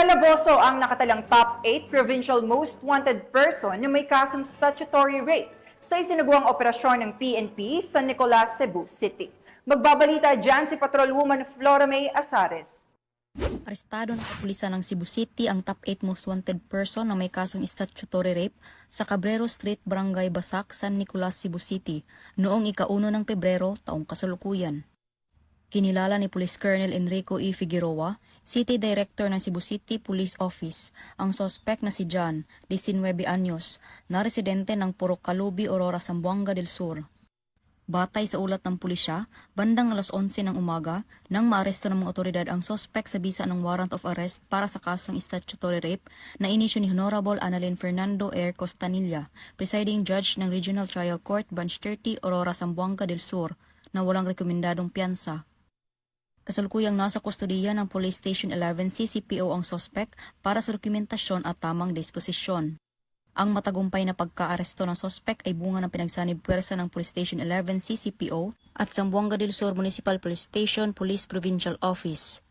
Calabozo ang nakatalang top 8 provincial most wanted person na may kasong statutory rape sa isinagawang operasyon ng PNP sa Nicolas, Cebu City. Magbabalita dyan si Patrolwoman Flora May Azares. Arestado ng kapulisan ng Cebu City ang top 8 most wanted person na may kasong statutory rape sa Cabrero Street, Barangay Basak, San Nicolas, Cebu City noong ika-1 ng Pebrero taong kasalukuyan. Kinilala ni Police Colonel Enrico E. Figueroa, City Director ng Cebu City Police Office, ang sospek na si John, 19 anyos, na residente ng Purok Kalubi, Aurora, Zamboanga del Sur. Batay sa ulat ng pulisya, bandang alas 11 ng umaga, nang maaresto ng mga otoridad ang sospek sa bisa ng warrant of arrest para sa kasong statutory rape na inisyu ni Honorable Annalyn Fernando R. Costanilla, Presiding Judge ng Regional Trial Court, Branch 30, Aurora, Zamboanga del Sur, na walang rekomendadong piyansa. Kasalukuyang nasa kustodiya ng Police Station 11 CCPO ang sospek para sa dokumentasyon at tamang disposisyon. Ang matagumpay na pagkaaresto ng sospek ay bunga ng pinagsanib puwersa ng Police Station 11 CCPO at Zamboanga del Sur Municipal Police Station Police Provincial Office.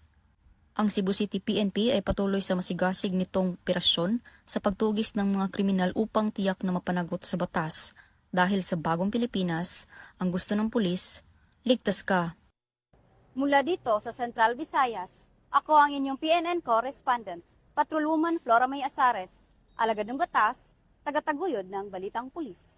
Ang Cebu City PNP ay patuloy sa masigasig nitong operasyon sa pagtugis ng mga kriminal upang tiyak na mapanagot sa batas. Dahil sa bagong Pilipinas, ang gusto ng pulis, ligtas ka. Mula dito sa Central Visayas, ako ang inyong PNN correspondent, Patrolwoman Flora May Azares, alagad ng batas, tagataguyod ng Balitang Pulis.